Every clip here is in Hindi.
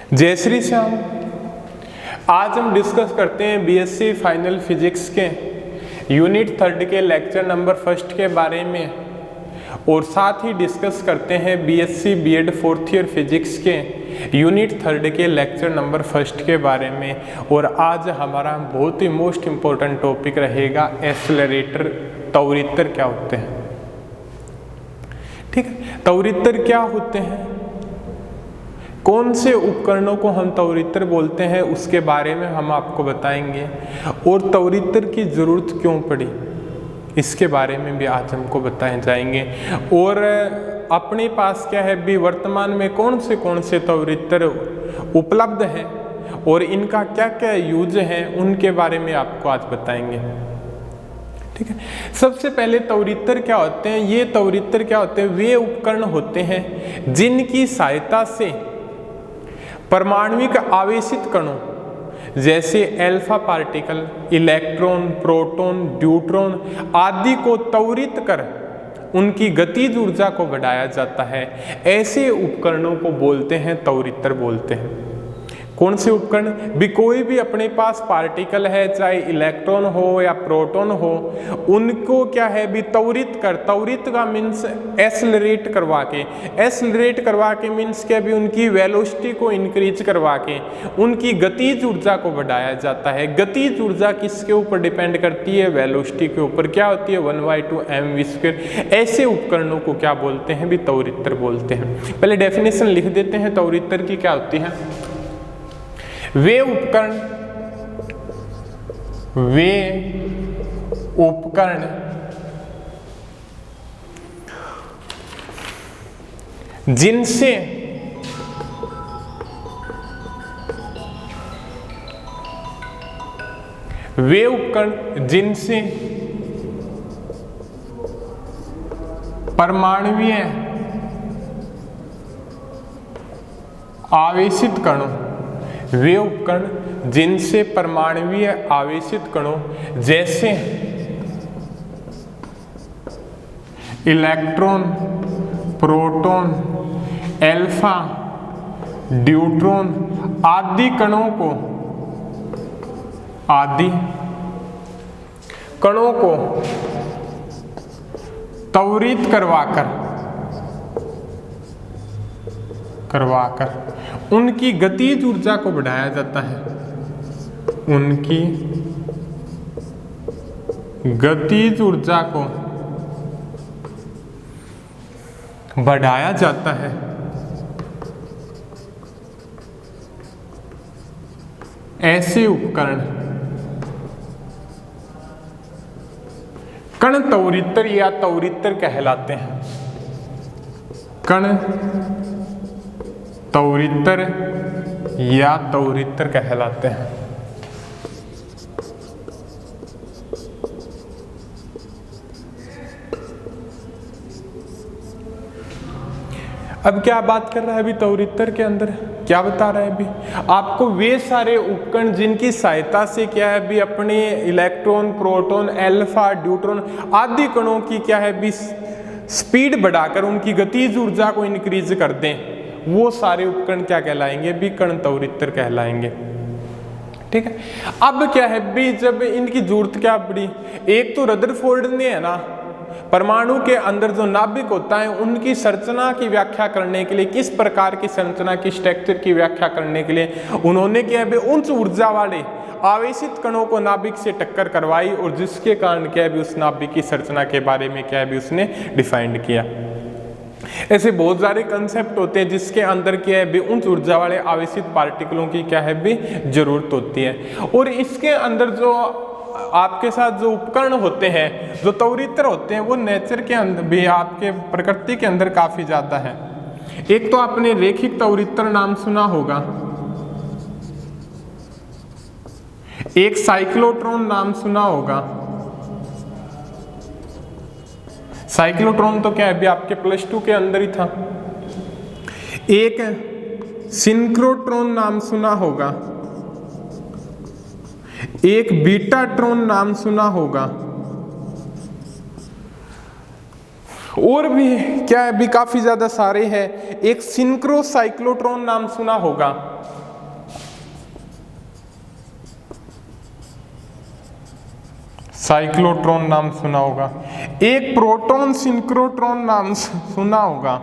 जय श्री श्याम। आज हम डिस्कस करते हैं बीएससी फाइनल फिजिक्स के यूनिट 3 के लेक्चर नंबर 1 के बारे में और साथ ही डिस्कस करते हैं BSc BEd 4th year physics के यूनिट 3 के लेक्चर नंबर 1 के बारे में। और आज हमारा बहुत ही मोस्ट इम्पोर्टेंट टॉपिक रहेगा एक्सेलरेटर, त्वरितर क्या होते हैं। ठीक है, त्वरितर क्या होते हैं, कौन से उपकरणों को हम त्वरितर बोलते हैं, उसके बारे में हम आपको बताएंगे। और त्वरितर की जरूरत क्यों पड़ी, इसके बारे में भी आज हमको बताए जाएंगे। और अपने पास क्या है भी वर्तमान में कौन से त्वरितर उपलब्ध हैं और इनका क्या क्या यूज है, उनके बारे में आपको आज बताएंगे। ठीक है, सबसे पहले त्वरितर क्या होते हैं। ये त्वरितर क्या होते हैं, वे उपकरण होते हैं जिनकी सहायता से परमाणविक आवेशित कणों जैसे alpha particle, electron, proton, neutron आदि को त्वरित कर उनकी गतिज ऊर्जा को बढ़ाया जाता है। ऐसे उपकरणों को बोलते हैं त्वरितर बोलते हैं। कौन से उपकरण भी, कोई भी अपने पास पार्टिकल है, चाहे इलेक्ट्रॉन हो या प्रोटॉन हो, उनको क्या है भी त्वरित का मीन्स एक्सेलरेट करवा के मीन्स क्या भी उनकी वेलोसिटी को इंक्रीज करवा के उनकी गतिज ऊर्जा को बढ़ाया जाता है। गतिज ऊर्जा किसके ऊपर डिपेंड करती है, वेलोसिटी के ऊपर। क्या होती है, 1/2 mv²। ऐसे उपकरणों को क्या बोलते हैं भी, त्वरितर बोलते हैं। पहले डेफिनेशन लिख देते हैं त्वरितर की क्या होती है। वे उपकरण जिनसे परमाणुीय आवेशित कणों, वे उपकरण जिनसे परमाणुीय आवेशित कणों जैसे इलेक्ट्रॉन, प्रोटॉन, अल्फा, न्यूट्रॉन आदि कणों को त्वरित करवाकर उनकी गतिज ऊर्जा को बढ़ाया जाता है। उनकी गतिज ऊर्जा को बढ़ाया जाता है। ऐसे उपकरण कण त्वरितर या त्वरितर कहलाते हैं। कण त्वरितर या त्वरितर कहलाते हैं। अब क्या बात कर रहा है अभी त्वरितर के अंदर, क्या बता रहा है अभी आपको, वे सारे उपकरण जिनकी सहायता से क्या है भी अपने इलेक्ट्रॉन, प्रोटॉन, अल्फा, न्यूट्रॉन आदि कणों की क्या है भी स्पीड बढ़ाकर उनकी गतिज ऊर्जा को इंक्रीज कर दें, वो सारे उपकरण क्या कहलाएंगे भी, कण त्वरितर कहलाएंगे। ठीक है, अब क्या है भी जब इनकी जरूरत क्या पड़ी, एक तो रदरफोर्ड ने है ना परमाणु के अंदर जो नाभिक होता है उनकी संरचना की व्याख्या करने के लिए, किस प्रकार की संरचना की स्ट्रक्चर की व्याख्या करने के लिए उन्होंने क्या है उच्च ऊर्जा वाले आवेशित कणों को नाभिक से टक्कर करवाई और जिसके कारण क्या है भी उस नाभिक की संरचना के बारे में क्या है भी उसने डिफाइंड किया। ऐसे बहुत सारे कंसेप्ट होते हैं जिसके अंदर क्या है भी उच्च ऊर्जा वाले आवेशित पार्टिकलों की क्या है भी जरूरत होती है। और इसके अंदर जो आपके साथ जो उपकरण होते हैं जो त्वरितर होते हैं वो नेचर के अंदर भी, आपके प्रकृति के अंदर काफी ज्यादा है। एक तो आपने रेखिक त्वरितर नाम सुना होगा, एक साइक्लोट्रॉन नाम सुना होगा। साइक्लोट्रॉन तो क्या है भी आपके +2 के अंदर ही था। एक सिंक्रोट्रॉन नाम सुना होगा, एक बीटाट्रॉन नाम सुना होगा। और भी क्या है भी काफी ज्यादा सारे हैं। एक सिंक्रोसाइक्लोट्रॉन नाम सुना होगा। साइक्लोट्रॉन नाम सुना होगा। एक प्रोटॉन सिंक्रोट्रॉन नाम सुना होगा।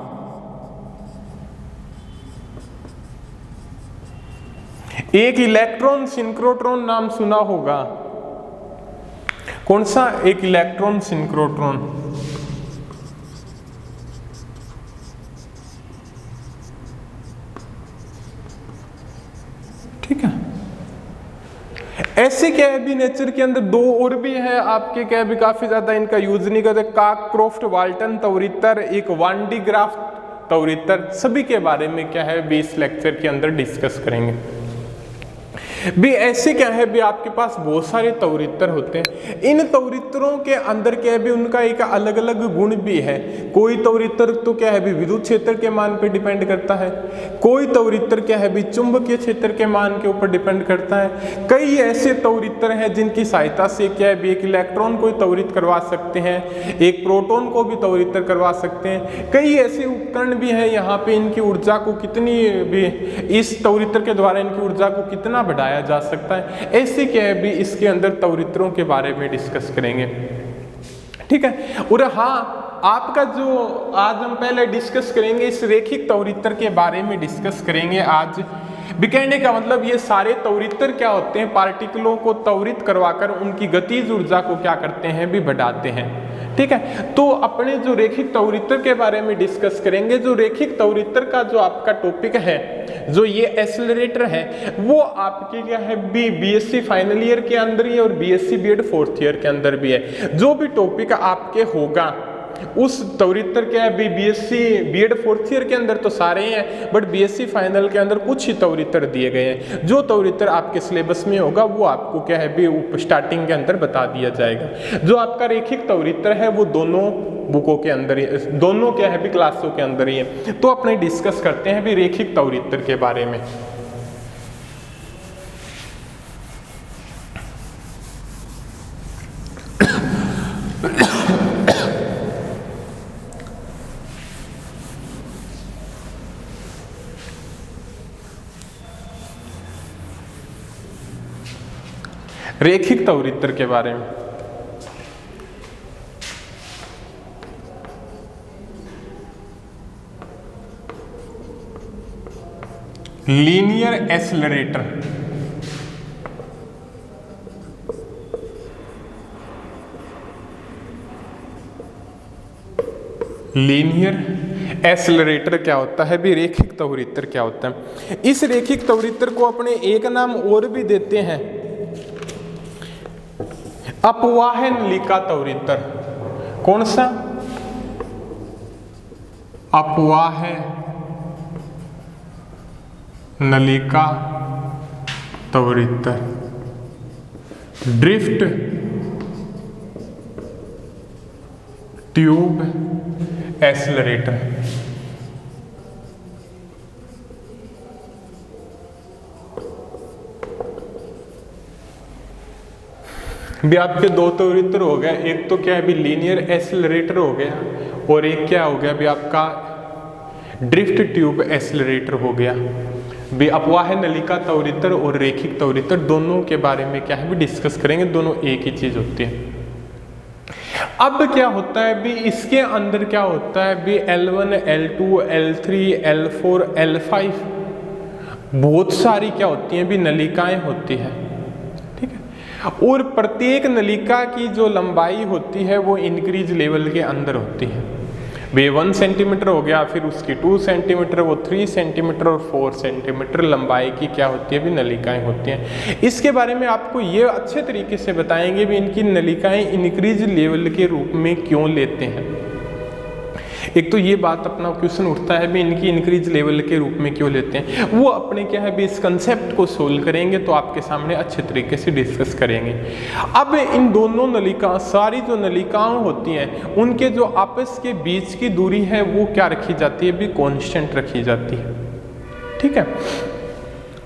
एक इलेक्ट्रॉन सिंक्रोट्रॉन नाम सुना होगा। कौन सा? एक इलेक्ट्रॉन सिंक्रोट्रॉन। ठीक है। ऐसे क्या है भी नेचर के अंदर दो और भी है आपके, क्या है भी काफी ज्यादा इनका यूज नहीं करते, काकक्रोफ्ट वाल्टन तवरित्र, एक वान डी ग्राफ तवरित्र, सभी के बारे में क्या है भी इस लेक्चर के अंदर डिस्कस करेंगे। भी ऐसे क्या है भी आपके पास बहुत सारे तवरित्र होते हैं। इन तवरित्रों के अंदर क्या है भी उनका एक अलग अलग गुण भी है। कोई तवरित्र तो क्या है भी विद्युत क्षेत्र के मान पे डिपेंड करता है, कोई तवरित्र क्या है भी चुंबकीय क्षेत्र के मान के ऊपर डिपेंड करता है। कई ऐसे तवरित्र हैं जिनकी सहायता से क्या है भी एक इलेक्ट्रॉन को त्वरित करवा सकते हैं, एक प्रोटॉन को भी त्वरित करवा सकते हैं। कई ऐसे उपकरण भी हैं यहाँ पे इनकी ऊर्जा को कितनी भी, इस तवरित्र के द्वारा इनकी ऊर्जा को कितना बढ़ाया जा सकता है। ऐसे क्या है भी इसके अंदर तवरित्रों के बारे में डिस्कस करेंगे। ठीक है। और हाँ, आपका जो आज हम पहले डिस्कस करेंगे इस रेखिक तवरित्र के बारे में डिस्कस करेंगे आज। भी कहने का मतलब ये सारे तवरित्र क्या होते हैं, पार्टिकलों को त्वरित करवाकर उनकी गतिज ऊर्जा को क्या करते हैं भी बढ़ाते हैं। ठीक है। तो अपने जो रेखिक तवरित्र के बारे में डिस्कस करेंगे। जो रेखिक तवरित्र का जो आपका टॉपिक है, जो ये एक्सेलरेटर है, वो आपके क्या है बीएससी फाइनल ईयर के अंदर ही और बीएससी बीएड फोर्थ ईयर के अंदर भी है। जो भी टॉपिक आपके होगा उस तवरित्र क्या है बीएससी बीएड फोर्थ ईयर के अंदर तो सारे हैं, बट बीएससी फाइनल के अंदर कुछ ही तवरित्र दिए गए हैं। जो तवरित्र आपके सिलेबस में होगा वो आपको क्या है स्टार्टिंग के अंदर बता दिया जाएगा। जो आपका रेखिक तवरित्र है वो दोनों बुकों के अंदर ही, दोनों क्या है क्लासों के अंदर ही है। तो अपने डिस्कस करते हैं भी रेखिक तवरित्र के बारे में। रेखिक तवरित्र के बारे में लीनियर एक्सेलरेटर। लीनियर एक्सेलरेटर क्या होता है भी, रेखिक तवरित्र क्या होता है। इस रेखिक तवरित्र को अपने एक नाम और भी देते हैं, अपवाह नलिका तवरित्र। कौन सा? अपवाह नलिका तवरित्र, ड्रिफ्ट ट्यूब एक्सेलरेटर। भी आपके दो तवरित्र हो गए, एक तो क्या है भी लीनियर एक्सेलरेटर हो गया और एक क्या हो गया भी आपका ड्रिफ्ट ट्यूब एक्सेलरेटर हो गया। भी अपवाह नलिका तवरित्र और रेखिक तवरित्र दोनों के बारे में क्या है भी डिस्कस करेंगे, दोनों एक ही चीज होती है। अब क्या होता है भी इसके अंदर क्या होता है भी L1, L2, L3, L4, L5 बहुत सारी क्या होती हैं भी नलिकाएं होती है। ठीक है। और प्रत्येक नलिका की जो लंबाई होती है वो इंक्रीज लेवल के अंदर होती है। वे 1 सेंटीमीटर हो गया, फिर उसकी 2 सेंटीमीटर, वो 3 सेंटीमीटर और 4 सेंटीमीटर लंबाई की क्या होती है भी नलिकाएं होती हैं। इसके बारे में आपको ये अच्छे तरीके से बताएंगे भी इनकी नलिकाएं इंक्रीज लेवल के रूप में क्यों लेते हैं। एक तो ये बात अपना क्वेश्चन उठता है भी इनकी इंक्रीज लेवल के रूप में क्यों लेते हैं, वो अपने क्या है भी इस कंसेप्ट को सोल्व करेंगे तो आपके सामने अच्छे तरीके से डिस्कस करेंगे। अब इन दोनों नलिका, सारी जो नलिकाएं होती हैं उनके जो आपस के बीच की दूरी है वो क्या रखी जाती है भी कांस्टेंट रखी जाती है। ठीक है।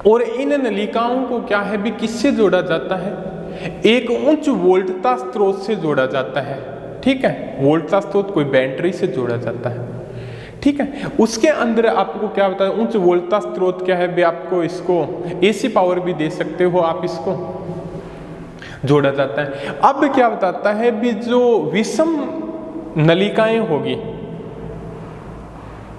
और इन नलिकाओं को क्या है भी किससे जोड़ा जाता है, एक उच्च वोल्टता स्रोत से जोड़ा जाता है। ठीक है। वोल्टता स्रोत कोई बैटरी से जोड़ा जाता है। ठीक है। उसके अंदर आपको क्या बताया, उच्च वोल्टता स्रोत क्या है भी, आपको इसको AC पावर भी दे सकते हो आप, इसको जोड़ा जाता है। अब क्या बताता है भी, जो विषम नलिकाएं होगी,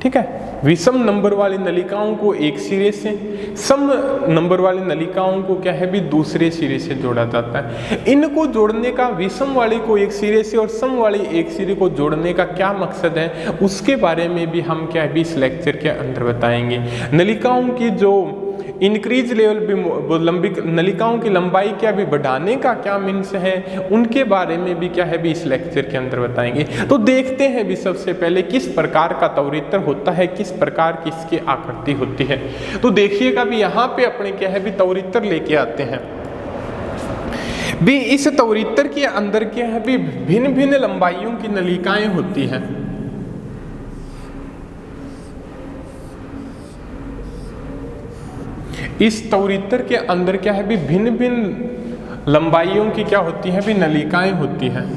ठीक है, विषम नंबर वाली नलिकाओं को एक सिरे से, सम नंबर वाली नलिकाओं को क्या है भी दूसरे सिरे से जोड़ा जाता है। इनको जोड़ने का, विषम वाली को एक सिरे से और सम वाली एक सिरे को जोड़ने का क्या मकसद है, उसके बारे में भी हम क्या है भी इस लेक्चर के अंदर बताएंगे। नलिकाओं की जो इंक्रीज लेवल भी, लंबी नलिकाओं की लंबाई क्या भी बढ़ाने का क्या मीन्स है, उनके बारे में भी क्या है भी इस लेक्चर के अंदर बताएंगे। तो देखते हैं भी सबसे पहले किस प्रकार का तवरित्र होता है, किस प्रकार की इसकी आकृति होती है। तो देखिएगा भी यहाँ पे अपने क्या है भी तवरित्र लेके आते हैं भी। इस तवरित्र के अंदर क्या है भी भिन्न भिन्न लंबाइयों की नलिकाएं होती हैं। इस तवरित्र के अंदर क्या है भी भिन्न भिन्न लंबाइयों की क्या होती है भी नलिकाएं होती हैं।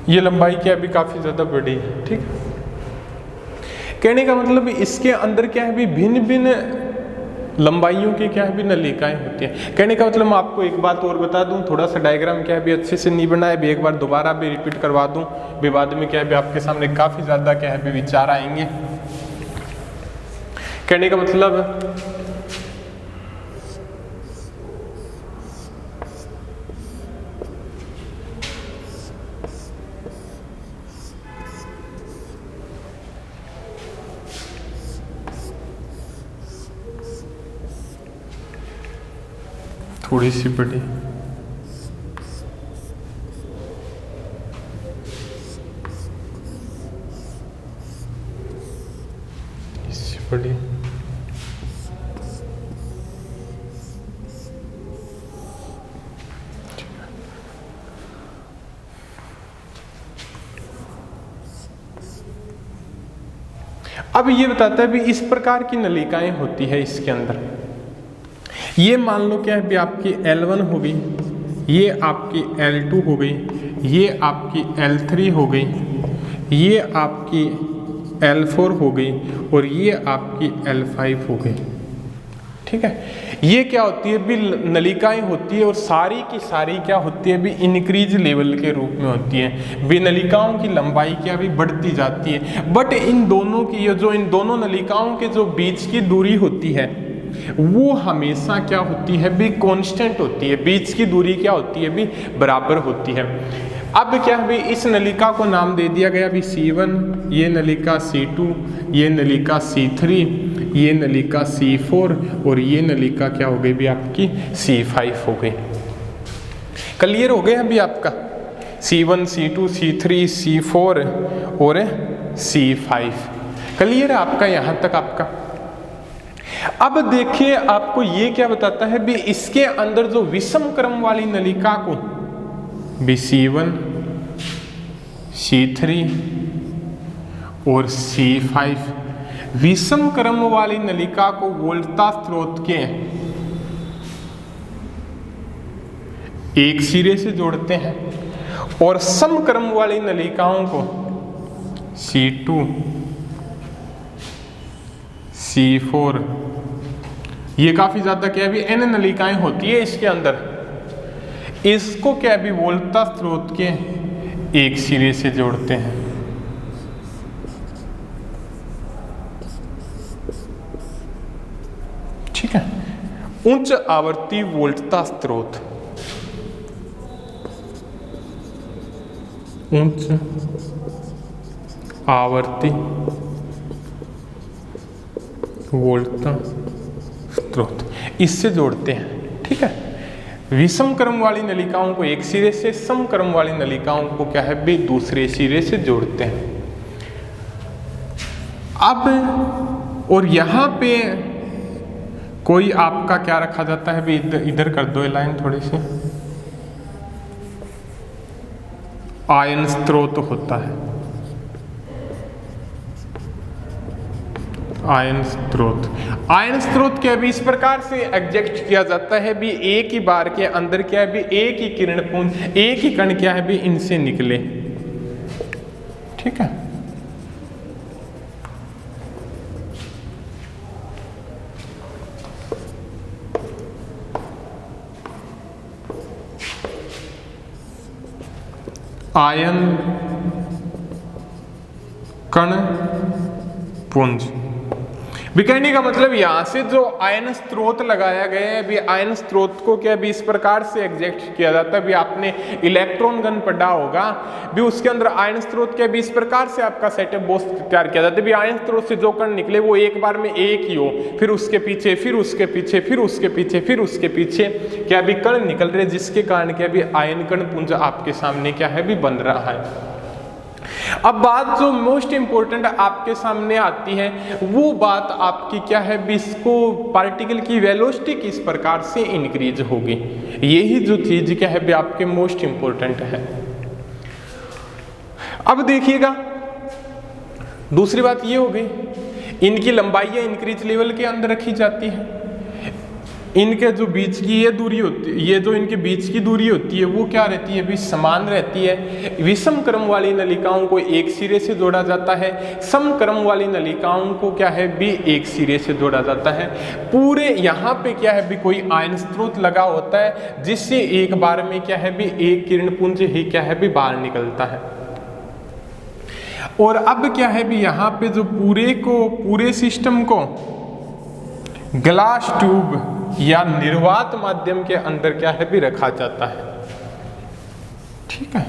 ये लंबाई क्या भी काफी ज्यादा बड़ी है, ठीक। कहने का मतलब इसके अंदर क्या है भी भिन्न भिन्न लंबाइयों की क्या है भी नलिकाएं होती हैं। कहने का मतलब मैं आपको एक बात और बता दूं, थोड़ा सा डायग्राम क्या है भी अच्छे से नहीं बना है भी, एक बार दोबारा भी रिपीट करवा दूं भी, बाद में क्या है भी आपके सामने काफी ज्यादा क्या है भी विचार आएंगे। कहने का मतलब थोड़ी सी बड़ी, इससे बड़ी, अब ये बताता है भी इस प्रकार की नलिकाएं होती है इसके अंदर। ये मान लो क्या है भी आपकी L1 हो गई, ये आपकी L2 हो गई, ये आपकी L3 हो गई, ये आपकी L4 हो गई और ये आपकी L5 हो गई, ठीक है। ये क्या होती है भी नलिकाएं होती है और सारी की सारी क्या होती है भी इंक्रीज लेवल के रूप में होती है। भी नलिकाओं की लंबाई क्या भी बढ़ती जाती है, बट इन दोनों की, ये जो इन दोनों नलिकाओं के जो बीच की दूरी होती है वो हमेशा क्या होती है भी कांस्टेंट होती है। बीच की दूरी क्या होती है भी बराबर होती है। अब क्या है भी इस नलिका को नाम दे दिया गया भी C1, ये नलिका C2, ये नलिका C3, ये नलिका C4 और ये नलिका क्या हो गई भी आपकी C5 हो गई। क्लियर हो गए अभी आपका C1, C2, C3, C4 और C5 क्लियर है आपका यहाँ तक आपका। अब देखिए आपको ये क्या बताता है भी इसके अंदर जो विषम क्रम वाली नलिका को भी C1, C3 और C5 विषम क्रम वाली नलिका को वोल्टता स्रोत के एक सिरे से जोड़ते हैं और समक्रम वाली नलिकाओं को C2, C4, ये काफी ज्यादा क्या भी n नलिकाएं होती है इसके अंदर, इसको क्या भी वोल्टता स्रोत के एक सिरे से जोड़ते हैं। ठीक है, उच्च आवर्ती वोल्टता स्रोत, उच्च आवर्ती वोल्टता स्रोत, इससे जोड़ते हैं। ठीक है, विषम क्रम वाली नलिकाओं को एक सिरे से, सम क्रम वाली नलिकाओं को क्या है भी दूसरे सिरे से जोड़ते हैं। अब और यहाँ पे कोई आपका क्या रखा जाता है भी, इधर कर दो ये लाइन थोड़ी सी, आयन स्रोत होता है, आयन स्रोत। आयन स्रोत क्या भी इस प्रकार से एग्जैक्ट किया जाता है भी, एक ही बार के अंदर क्या है भी एक ही किरण पुंज, एक ही कण क्या है भी इनसे निकले। ठीक है, आयन कण पुंज भी कहने का मतलब यहां से जो आयन स्रोत लगाया गया है भी, आयन स्रोत को क्या भी इस प्रकार से एग्जैक्ट किया जाता है भी, आपने इलेक्ट्रॉन गन पढ़ा होगा भी, उसके अंदर आयन स्रोत क्या भी इस प्रकार से आपका सेटअप बॉक्स तैयार किया जाता है भी, आयन स्रोत से जो कण निकले वो एक बार में एक ही हो, फिर उसके पीछे, फिर उसके पीछे, फिर उसके पीछे, फिर उसके पीछे क्या भी कण निकल रहे, जिसके कारण क्या भी आयन कण पुंज आपके सामने क्या है भी बन रहा है। अब बात जो मोस्ट इंपोर्टेंट आपके सामने आती है वो बात आपकी क्या है भी, इसको पार्टिकल की वेलोसिटी किस प्रकार से इंक्रीज होगी, यही जो चीज क्या है भी आपके मोस्ट इंपोर्टेंट है। अब देखिएगा दूसरी बात ये हो गई, इनकी लंबाई इंक्रीज लेवल के अंदर रखी जाती है, इनके जो बीच की ये दूरी होती है, ये जो इनके बीच की दूरी होती है वो क्या रहती है भी समान रहती है। विषम क्रम वाली नलिकाओं को एक सिरे से जोड़ा जाता है, सम क्रम वाली नलिकाओं को क्या है भी एक सिरे से जोड़ा जाता है। पूरे यहाँ पे क्या है भी कोई आयन स्रोत लगा होता है, जिससे एक बार में क्या है भी एक किरण पुंज ही क्या है भी बाहर निकलता है। और अब क्या है भी यहाँ पे जो पूरे सिस्टम को ग्लास ट्यूब या निर्वात माध्यम के अंदर क्या है भी रखा जाता है। ठीक है,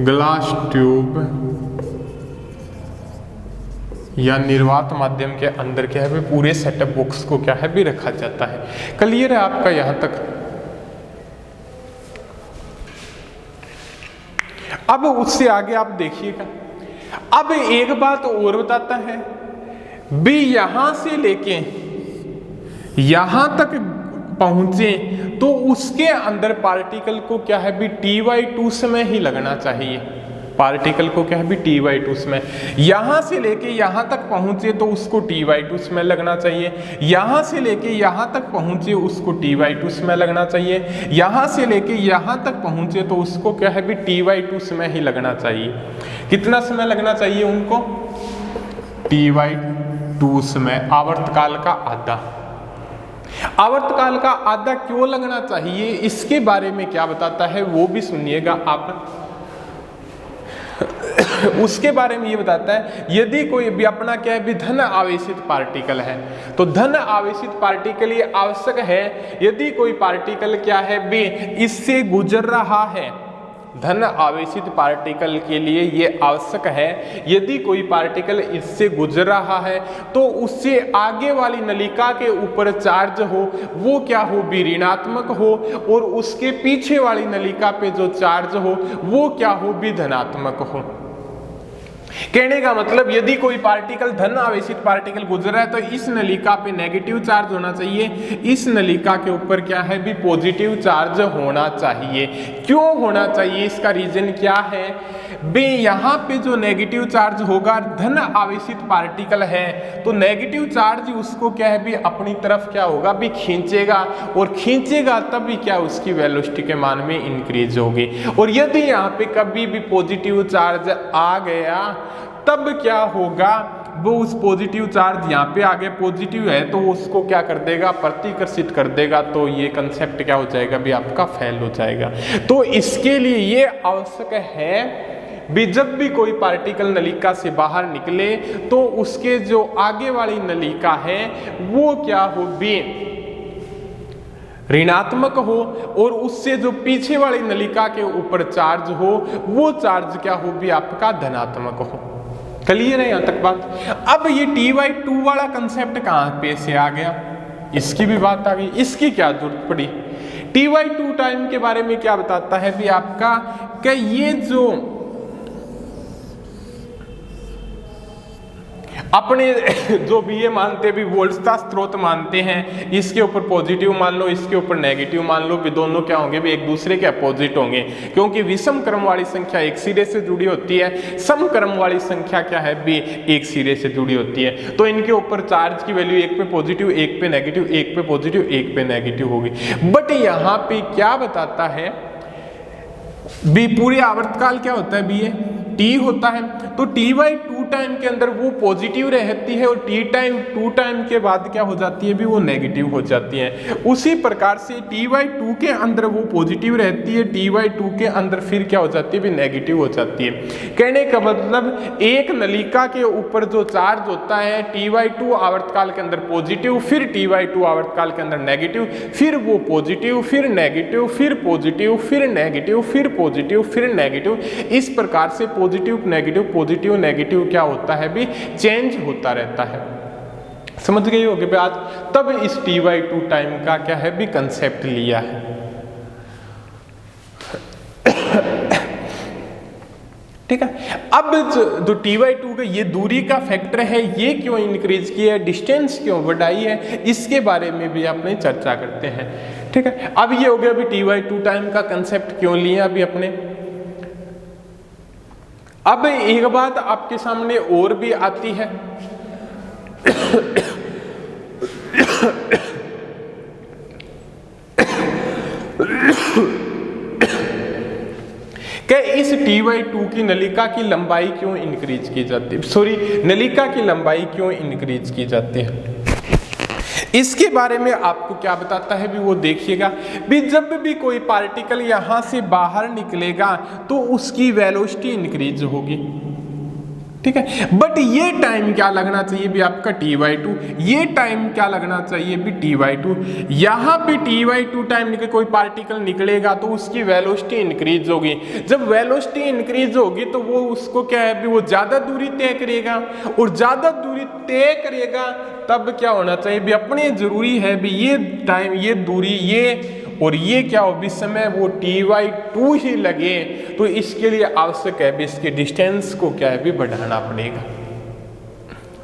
ग्लास ट्यूब या निर्वात माध्यम के अंदर क्या है भी पूरे सेटअप बॉक्स को क्या है भी रखा जाता है। क्लियर है आपका यहां तक? अब उससे आगे आप देखिएगा, अब एक बात और बताता है भी, यहां से लेके यहां तक पहुंचे तो उसके अंदर पार्टिकल को क्या है भी T/2 समय ही लगना चाहिए। पार्टिकल को क्या है भी T/2 समय, यहां से लेके यहां तक पहुंचे तो उसको T/2 समय लगना चाहिए, यहां से लेके यहां तक पहुंचे उसको T/2 समय लगना चाहिए, यहां से लेके यहां तक पहुंचे तो उसको क्या है भी T/2 समय ही लगना चाहिए। कितना समय लगना चाहिए उनको? T/2 समय, आवर्तकाल का आधा। आवर्तकाल का आधा क्यों लगना चाहिए, इसके बारे में क्या बताता है वो भी सुनिएगा आप। उसके बारे में ये बताता है, यदि कोई भी अपना क्या है भी धन आवेशित पार्टिकल है, तो धन आवेशित पार्टिकल ये आवश्यक है, यदि कोई पार्टिकल क्या है भी इससे गुजर रहा है, धन आवेशित पार्टिकल के लिए ये आवश्यक है, यदि कोई पार्टिकल इससे गुजर रहा है तो उससे आगे वाली नलिका के ऊपर चार्ज हो वो क्या हो भी ऋणात्मक हो, और उसके पीछे वाली नलिका पे जो चार्ज हो वो क्या हो भी धनात्मक हो। कहने का मतलब, यदि कोई पार्टिकल धन आवेशित पार्टिकल गुजर रहा है तो इस नलिका पे नेगेटिव चार्ज होना चाहिए, इस नलिका के ऊपर क्या है भी पॉजिटिव चार्ज होना चाहिए। क्यों होना चाहिए, इसका रीजन क्या है बे, यहाँ पे जो नेगेटिव चार्ज होगा, धन आवेशित पार्टिकल है तो नेगेटिव चार्ज उसको क्या है भी अपनी तरफ क्या होगा भी खींचेगा, और खींचेगा तब भी क्या उसकी वेलोसिटी के मान में इंक्रीज होगी। और यदि यहाँ पे कभी भी पॉजिटिव चार्ज आ गया तब क्या होगा, वो उस पॉजिटिव चार्ज यहाँ पे आगे पॉजिटिव है तो उसको क्या कर देगा, प्रतिकर्षित कर देगा, तो ये कंसेप्ट क्या हो जाएगा भी आपका फेल हो जाएगा। तो इसके लिए ये आवश्यक है भी, जब भी कोई पार्टिकल नलिका से बाहर निकले तो उसके जो आगे वाली नलिका है वो क्या हो भी ऋणात्मक हो, और उससे जो पीछे वाली नलिका के ऊपर चार्ज हो वो चार्ज क्या हो भी आपका धनात्मक हो। क्लियर है यहां तक बात? अब ये T/2 वाला कंसेप्ट कहां पे से आ गया, इसकी भी बात आ गई, इसकी क्या जरूरत पड़ी। ty2 टाइम के बारे में क्या बताता है भी आपका कि ये जो अपने जो भी ये मानते हैं भी वोल्टता स्रोत मानते हैं, इसके ऊपर पॉजिटिव मान लो, इसके ऊपर नेगेटिव मान लो, भी दोनों क्या होंगे भी एक दूसरे के अपोजिट होंगे, क्योंकि विषम क्रम वाली संख्या एक सिरे से जुड़ी होती है, सम क्रम वाली संख्या क्या है भी एक सिरे से जुड़ी होती है। तो इनके ऊपर चार्ज की वैल्यू एक पे पॉजिटिव, एक पे नेगेटिव, एक पे पॉजिटिव, एक पे नेगेटिव होगी। बट यहाँ पे क्या बताता है भी पूरे आवर्तकाल क्या होता है भी ये t होता है, तो ty2 टाइम के अंदर वो पॉजिटिव रहती है और t2 टाइम के बाद क्या हो जाती है भी वो नेगेटिव हो जाती है। उसी प्रकार से ty2 के अंदर वो पॉजिटिव रहती है, ty2 के अंदर फिर क्या हो जाती है भी नेगेटिव हो जाती है। कहने का मतलब एक नलिका के ऊपर जो चार्ज होता है ty2 आवर्तकाल के अंदर पॉजिटिव, फिर ty2 आवर्तकाल के अंदर नेगेटिव, फिर वो पॉजिटिव, फिर नेगेटिव, फिर पॉजिटिव, फिर नेगेटिव, फिर पॉजिटिव, फिर नेगेटिव, इस प्रकार से पॉजिटिव नेगेटिव क्या होता है भी चेंज होता रहता है। समझ गए होगे भी आज, तब इस ty2 टाइम का क्या है भी कंसेप्ट लिया है। ठीक है, अब जो ty2 का ये दूरी का फैक्टर है ये क्यों इंक्रीज किया है, डिस्टेंस क्यों बढ़ाई है, इसके बारे में भी अपने चर्चा करते हैं। ठीक है, अब ये हो गया अभी ty2 टाइम का कंसेप्ट क्यों लिया अभी अपने। अब एक बात आपके सामने और भी आती है कि इस ty2 की नलिका की लंबाई क्यों इंक्रीज की जाती है, सॉरी नलिका की लंबाई क्यों इंक्रीज की जाती है। इसके बारे में आपको क्या बताता है भी वो देखिएगा भी जब भी कोई पार्टिकल यहां से बाहर निकलेगा तो उसकी वेलोसिटी इंक्रीज होगी। ठीक है, बट ये टाइम क्या लगना चाहिए भी आपका ty2, ये टाइम क्या लगना चाहिए भी ty2। यहाँ पे ty2 टाइम निकल कोई पार्टिकल निकलेगा तो उसकी वेलोसिटी इंक्रीज होगी। जब वेलोसिटी इंक्रीज होगी तो वो उसको क्या है भी वो ज्यादा दूरी तय करेगा, और ज्यादा दूरी तय करेगा तब क्या होना चाहिए भी अपने जरूरी है भी ये टाइम, ये दूरी, ये और ये क्या हो भी समय वो ty2 ही लगे, तो इसके लिए आवश्यक है भी इसके डिस्टेंस को क्या है भी बढ़ाना पड़ेगा।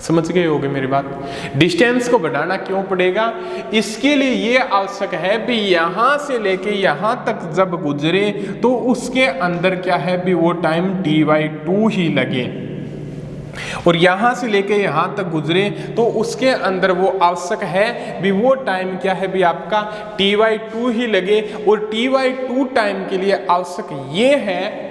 समझ गए होगे मेरी बात, डिस्टेंस को बढ़ाना क्यों पड़ेगा, इसके लिए ये आवश्यक है भी यहां से लेके यहां तक जब गुजरे तो उसके अंदर क्या है भी वो टाइम ty2 ही लगे, और यहां से लेके यहां तक गुजरे तो उसके अंदर वो आवश्यक है भी वो टाइम क्या है भी आपका ty2 ही लगे। और ty2 टाइम के लिए आवश्यक ये है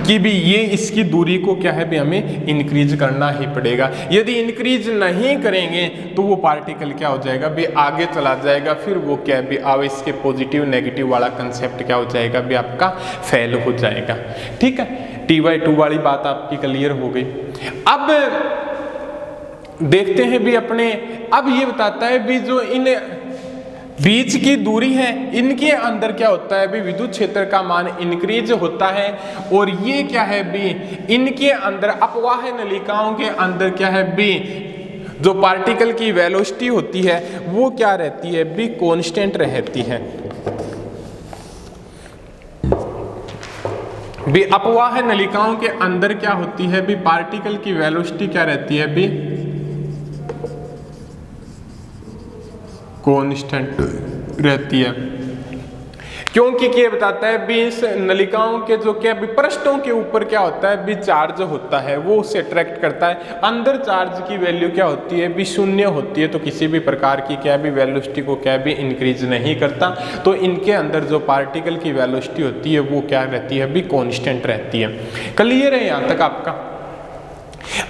कि भी ये इसकी दूरी को क्या है भी हमें इंक्रीज करना ही पड़ेगा। यदि इंक्रीज नहीं करेंगे तो वो पार्टिकल क्या हो जाएगा भी आगे चला जाएगा, फिर वो क्या है भी अब इसके पॉजिटिव नेगेटिव वाला कंसेप्ट क्या हो जाएगा भी आपका फेल हो जाएगा। ठीक है, ty2 वाली बात आपकी क्लियर हो गई। अब देखते हैं भी अपने, अब ये बताता है भी जो इन बीच की दूरी है इनके अंदर क्या होता है भी विद्युत क्षेत्र का मान इंक्रीज होता है, और ये क्या है भी इनके अंदर अपवाह नलिकाओं के अंदर क्या है भी जो पार्टिकल की वेलोसिटी होती है वो क्या रहती है भी कांस्टेंट रहती है। भी अपवाह नलिकाओं के अंदर क्या होती है भी पार्टिकल की वेलोसिटी क्या रहती है भी कांस्टेंट रहती है, क्योंकि ये बताता है भी इस नलिकाओं के जो क्या भी पृष्ठों के ऊपर क्या होता है भी चार्ज होता है, वो उसे अट्रैक्ट करता है। अंदर चार्ज की वैल्यू क्या होती है भी शून्य होती है, तो किसी भी प्रकार की क्या भी वेलोसिटी को क्या भी इंक्रीज नहीं करता। तो इनके अंदर जो पार्टिकल की वेलोसिटी होती है वो क्या रहती है भी कांस्टेंट रहती है। क्लियर है यहाँ तक आपका।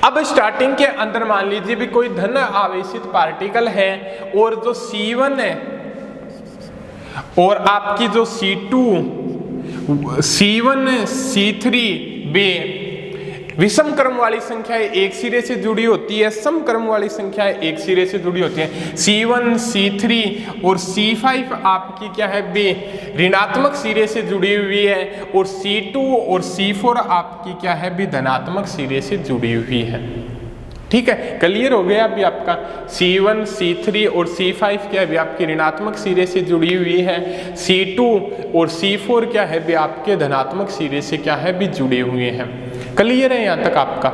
अब स्टार्टिंग के अंदर मान लीजिए भी कोई धन आवेशित पार्टिकल है और जो C1 है और आपकी जो C2, C1, C3 बे विषम क्रम वाली संख्याएं एक सिरे से जुड़ी होती है, सम क्रम वाली संख्याएं एक सिरे से जुड़ी होती है। C1, C3 और C5 आपकी क्या है बे ऋणात्मक सिरे से जुड़ी हुई है, और C2 और C4 आपकी क्या है भी धनात्मक सिरे से जुड़ी हुई है। ठीक है, क्लियर हो गया अभी आपका। C1, C3 और C5 क्या है भी आपकी ऋणात्मक सिरे से जुड़ी हुई है, C2 और C4 क्या है भी आपके धनात्मक सिरे से क्या है भी जुड़े हुए हैं। क्लियर है यहाँ तक आपका?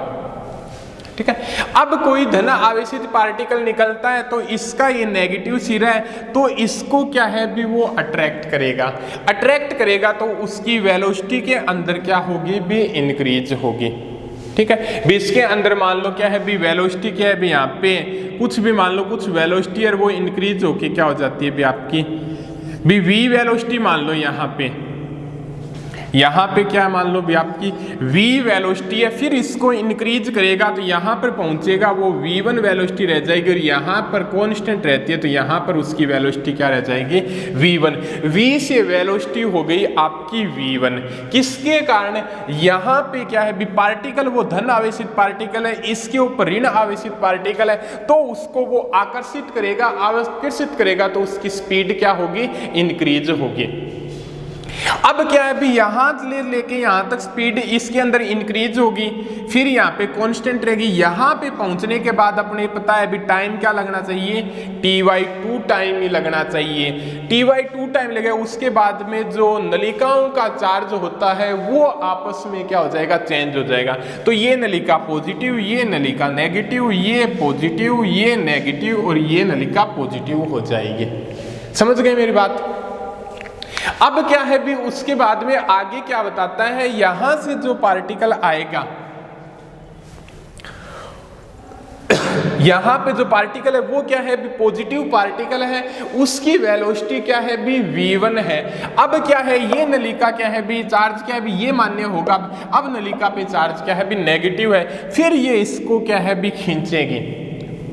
ठीक है। अब कोई धन आवेशित पार्टिकल निकलता है तो इसका ये नेगेटिव सिरा है, तो इसको क्या है भी वो अट्रैक्ट करेगा। अट्रैक्ट करेगा तो उसकी वेलोसिटी के अंदर क्या होगी भी इंक्रीज होगी। ठीक है, भी इसके अंदर मान लो क्या है भी वेलोसिटी क्या है भी यहाँ पे कुछ भी मान लो कुछ वेलोसिटी और वो इंक्रीज होके क्या हो जाती है भी आपकी भी v वेलोसिटी मान लो यहाँ पे क्या मान लो भी आपकी v वेलोसिटी है, फिर इसको इंक्रीज करेगा तो यहाँ पर पहुंचेगा वो v1 वेलोसिटी रह जाएगी और यहाँ पर कांस्टेंट रहती है तो यहाँ पर उसकी वेलोसिटी क्या रह जाएगी v1। v से वेलोसिटी हो गई आपकी v1, किसके कारण? यहाँ पे क्या है भी पार्टिकल वो धन आवेशित पार्टिकल है, इसके ऊपर ऋण आवेशित पार्टिकल है तो उसको वो आकर्षित करेगा, आकर्षित करेगा तो उसकी स्पीड क्या होगी? इंक्रीज होगी। अब क्या है भी यहां लेके यहां तक स्पीड इसके अंदर इंक्रीज होगी, फिर यहाँ पे कांस्टेंट रहेगी। यहाँ पे पहुंचने के बाद अपने पता है भी टाइम क्या लगना चाहिए? t/2 टाइम ही लगना चाहिए। t/2 टाइम लगेगा, उसके बाद में जो नलिकाओं का चार्ज होता है वो आपस में क्या हो जाएगा? चेंज हो जाएगा। तो ये नलिका पॉजिटिव, ये नलिका नेगेटिव, ये पॉजिटिव, ये नेगेटिव और ये नलिका पॉजिटिव हो जाएगी। समझ गए मेरी बात? अब क्या है भी उसके बाद में आगे क्या बताता है, यहां से जो पार्टिकल आएगा यहां पे जो पार्टिकल है वो क्या है भी पॉजिटिव पार्टिकल है, उसकी वेलोसिटी क्या है भी v1 है। अब क्या है ये नलिका क्या है भी चार्ज क्या है भी ये मान्य होगा। अब नलिका पे चार्ज क्या है भी नेगेटिव है, फिर ये इसको क्या है भी खींचेगी,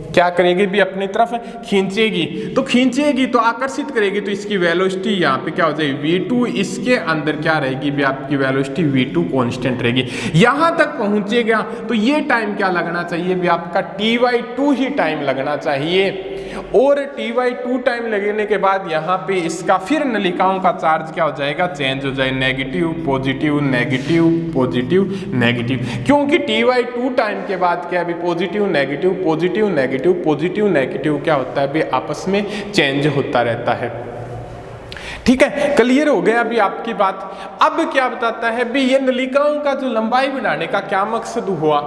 क्या करेगी भी अपनी तरफ खींचेगी। तो खींचेगी तो आकर्षित करेगी तो इसकी वेलोसिटी यहाँ पे क्या हो जाएगी v2, इसके अंदर क्या रहेगी भी आपकी वेलोसिटी v2 कांस्टेंट रहेगी। यहाँ तक पहुंचेगा तो ये टाइम क्या लगना चाहिए भी आपका t/2 ही टाइम लगना चाहिए। और t/2 टाइम लगने के बाद यहाँ पे इसका फिर नलिकाओं का चार्ज क्या हो जाएगा? चेंज हो जाए, negative positive negative positive negative, क्योंकि t/2 टाइम के बाद क्या है भी positive negative positive negative positive negative क्या होता है भी आपस में चेंज होता रहता है। ठीक है, क्लियर हो गया अभी आपकी बात। अब क्या बताता है भी ये नलिकाओं का जो लंबाई बढ़ाने का क्या मकसद हुआ?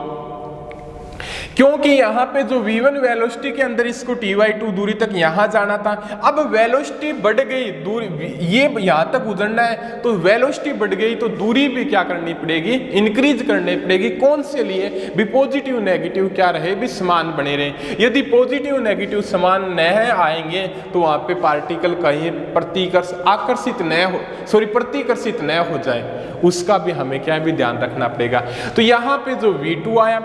क्योंकि यहाँ पे जो v1 वेलोसिटी के अंदर इसको t/2 दूरी तक यहाँ जाना था, अब वेलोसिटी बढ़ गई, दूरी ये यहाँ तक गुजरना है तो वेलोसिटी बढ़ गई तो दूरी भी क्या करनी पड़ेगी? इंक्रीज करनी पड़ेगी। कौन से लिए भी? पॉजिटिव नेगेटिव क्या रहे भी समान बने रहे। यदि पॉजिटिव नेगेटिव समान न आएंगे तो वहाँ पे पार्टिकल कहीं प्रतिकर्षित न हो जाए, उसका भी हमें क्या भी ध्यान रखना पड़ेगा। तो यहाँ पे जो v2 आया,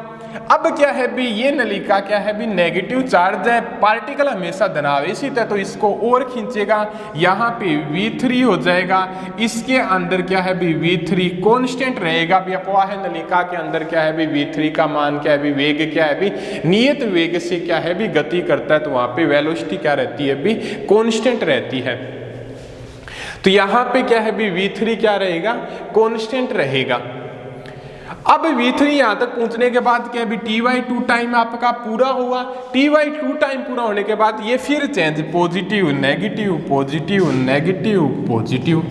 अब क्या है भी ये नलिका क्या है भी नेगेटिव चार्ज है, पार्टिकल हमेशा धनावेशित है तो इसको और खींचेगा, यहाँ पे v3 हो जाएगा। इसके अंदर क्या है भी v3 कांस्टेंट रहेगा भी, अफवाह है नलिका के अंदर क्या है भी v3 का मान क्या है भी वेग क्या है भी नियत वेग से क्या है भी गति करता है, तो वहां पे वेलोसिटी क्या रहती है भी कांस्टेंट रहती है। तो यहाँ पे क्या है भी v3 क्या रहेगा? कांस्टेंट रहेगा। अब v3 यहाँ तक पहुंचने के बाद क्या भी t/2 टाइम आपका पूरा हुआ। t/2 टाइम पूरा होने के बाद ये फिर change positive negative positive negative positive.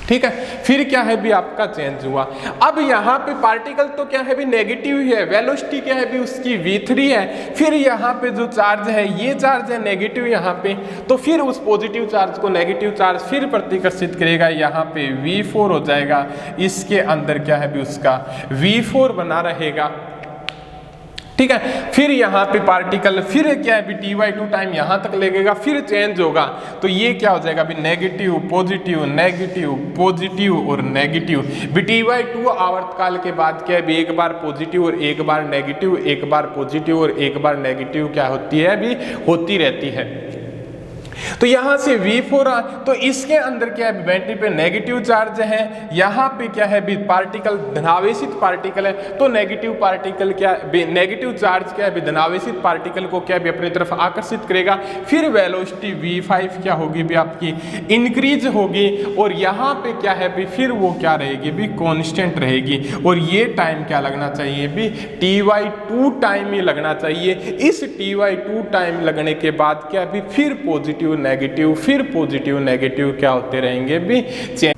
ठीक है, फिर क्या है भी आपका चेंज हुआ। अब यहाँ पे पार्टिकल तो क्या है भी नेगेटिव ही है, वेलोसिटी क्या है भी उसकी v3 है, फिर यहाँ पे जो चार्ज है ये चार्ज है नेगेटिव यहाँ पे, तो फिर उस पॉजिटिव चार्ज को नेगेटिव चार्ज फिर प्रतिकर्षित करेगा, यहाँ पे v4 हो जाएगा। इसके अंदर क्या है भी उसका v4 बना रहेगा। ठीक है, फिर यहाँ पे पार्टिकल फिर क्या है भी t/2 टाइम यहाँ तक लगेगा, फिर चेंज होगा तो ये क्या हो जाएगा भी नेगेटिव पॉजिटिव और नेगेटिव। भी t/2 आवर्तकाल के बाद क्या है भी एक बार पॉजिटिव और एक बार नेगेटिव, एक बार पॉजिटिव और एक बार नेगेटिव क्या होती है भी होती रहती है। तो यहां से V4 तो इसके अंदर क्या है, बैटरी पे नेगेटिव चार्ज है, यहाँ पे क्या है भी पार्टिकल धनावेशित पार्टिकल है, तो नेगेटिव पार्टिकल क्या नेगेटिव चार्ज क्या है धनावेशित पार्टिकल को क्या भी अपनी तरफ आकर्षित करेगा। फिर वेलोसिटी V5 क्या होगी भी आपकी इंक्रीज होगी, और यहाँ पे क्या है भी फिर वो क्या रहेगी भी कांस्टेंट रहेगी, और ये टाइम क्या लगना चाहिए भी Ty2 टाइम ही लगना चाहिए। इस Ty2 टाइम लगने के बाद क्या भी फिर पॉजिटिव नेगेटिव फिर पॉजिटिव नेगेटिव क्या होते रहेंगे भी चेंज।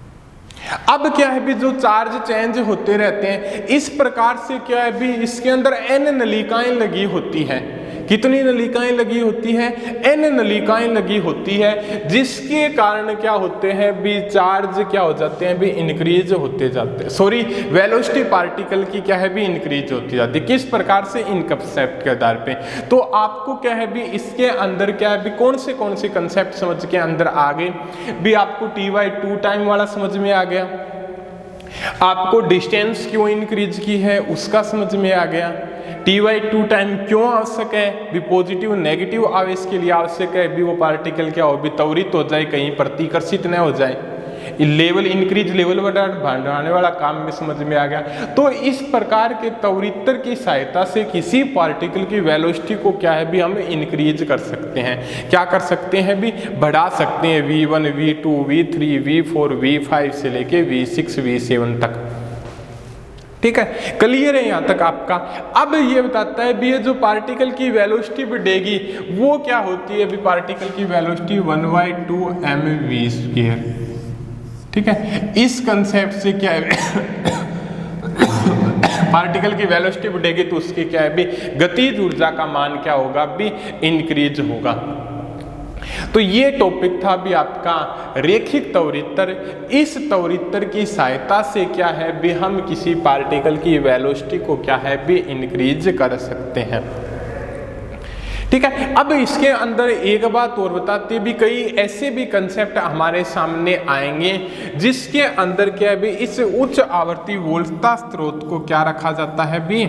अब क्या है भी जो चार्ज चेंज होते रहते हैं, इस प्रकार से क्या है भी इसके अंदर n नलिकाएं लगी होती हैं। कितनी नलिकाएं लगी होती है, n नलिकाएं लगी होती है, जिसके कारण क्या होते हैं भी चार्ज क्या हो जाते हैं भी इंक्रीज होते जाते हैं, सॉरी वेलोसिटी पार्टिकल की क्या है भी इंक्रीज होती जाती है। किस प्रकार से, इन कंसेप्ट के आधार पे। तो आपको क्या है भी इसके अंदर क्या है भी कौन से कंसेप्ट समझ के अंदर आ गए भी, आपको Ty2 टाइम वाला समझ में आ गया, आपको डिस्टेंस क्यों इंक्रीज की है उसका समझ में आ गया, Ty2 टाइम क्यों आवश्यक है भी पॉजिटिव नेगेटिव आवेश के लिए आवश्यक है भी वो पार्टिकल क्या हो भी त्वरित हो जाए, कहीं प्रतिकर्षित न हो जाए, लेवल इंक्रीज लेवल बढ़ाने वाला काम भी समझ में आ गया। तो इस प्रकार के त्वरितर की सहायता से किसी पार्टिकल की वेलोसिटी को क्या है भी हम इंक्रीज कर सकते हैं, क्या कर सकते हैं भी बढ़ा सकते हैं, V1 V2 V3 V4 V5 से लेके V6 V7 तक। ठीक है, क्लियर है यहाँ तक आपका। अब ये बताता है भी ये जो पार्टिकल की वेलोसिटी बढ़ेगी वो क्या होती है भी पार्टिकल की वेलोसिटी 1/2 mv²। ठीक है, इस कंसेप्ट से क्या है पार्टिकल की वेलोसिटी बढ़ेगी तो उसकी क्या है भी गतिज ऊर्जा का मान क्या होगा भी इंक्रीज होगा। तो ये टॉपिक था भी आपका रेखिक त्वरितर। इस त्वरितर की सहायता से क्या है भी हम किसी पार्टिकल की वेलोसिटी को क्या है भी इंक्रीज कर सकते हैं। ठीक है, अब इसके अंदर एक बात और बताते भी कई ऐसे भी कंसेप्ट हमारे सामने आएंगे जिसके अंदर क्या है भी इस उच्च आवर्ती वोल्टता स्रोत को क्या रखा जाता है भी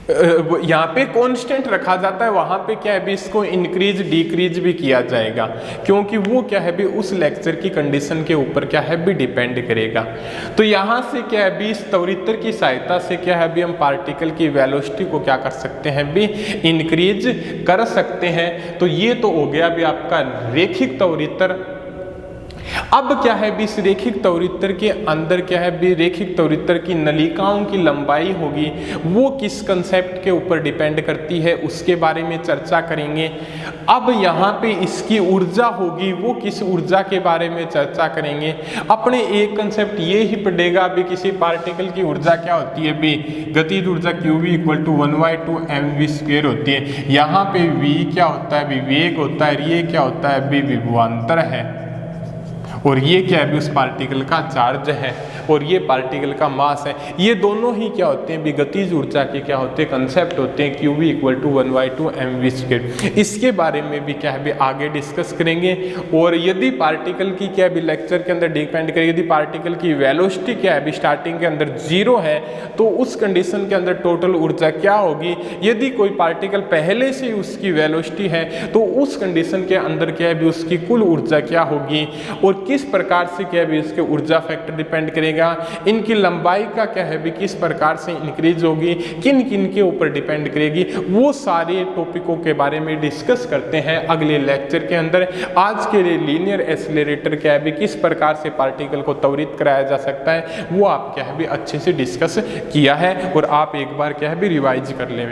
यहाँ पे कांस्टेंट रखा जाता है, वहाँ पे क्या है भी इसको इंक्रीज डिक्रीज भी किया जाएगा, क्योंकि वो क्या है भी उस लेक्चर की कंडीशन के ऊपर क्या है भी डिपेंड करेगा। तो यहाँ से क्या है भी इस त्वरितर की सहायता से क्या है भी हम पार्टिकल की वेलोसिटी को क्या कर सकते हैं भी इंक्रीज कर सकते हैं। तो ये तो हो गया भी आपका रेखिक त्वरितर। अब क्या है भी इस रेखिक त्वरितर के अंदर क्या है भी रेखिक त्वरितर की नलिकाओं की लंबाई होगी वो किस कंसेप्ट के ऊपर डिपेंड करती है उसके बारे में चर्चा करेंगे। अब यहाँ पे इसकी ऊर्जा होगी वो किस ऊर्जा के बारे में चर्चा करेंगे। अपने एक कंसेप्ट ये ही पड़ेगा भी किसी पार्टिकल की ऊर्जा क्या होती है भी गतिज ऊर्जा QV = 1/2 mv² होती है। यहाँ पे V क्या होता है भी वेग होता है, ये क्या होता है भी विभवांतर है, और ये क्या है भी उस पार्टिकल का चार्ज है, और ये पार्टिकल का मास है। ये दोनों ही क्या होते हैं भी गतिज ऊर्जा के क्या होते हैं कंसेप्ट होते हैं QV = 1/2 mv²। इसके बारे में भी क्या है भी आगे डिस्कस करेंगे। और यदि पार्टिकल की क्या भी लेक्चर के अंदर डिपेंड करेगी, यदि पार्टिकल की वेलोसिटी क्या है भी स्टार्टिंग के अंदर 0 है तो उस कंडीशन के अंदर टोटल ऊर्जा क्या होगी। यदि कोई पार्टिकल पहले से उसकी वेलोसिटी है तो उस कंडीशन के अंदर क्या है भी उसकी कुल ऊर्जा क्या होगी, और किस प्रकार से क्या है इसके ऊर्जा फैक्टर डिपेंड करेगा, इनकी लंबाई का क्या है भी किस प्रकार से इंक्रीज होगी, किन किन के ऊपर डिपेंड करेगी, वो सारे टॉपिकों के बारे में डिस्कस करते हैं अगले लेक्चर के अंदर। आज के लिए लीनियर एक्सेलरेटर क्या है भी किस प्रकार से पार्टिकल को त्वरित कराया जा सकता है वो आप क्या है भी अच्छे से डिस्कस किया है, और आप एक बार क्या है भी रिवाइज कर लें।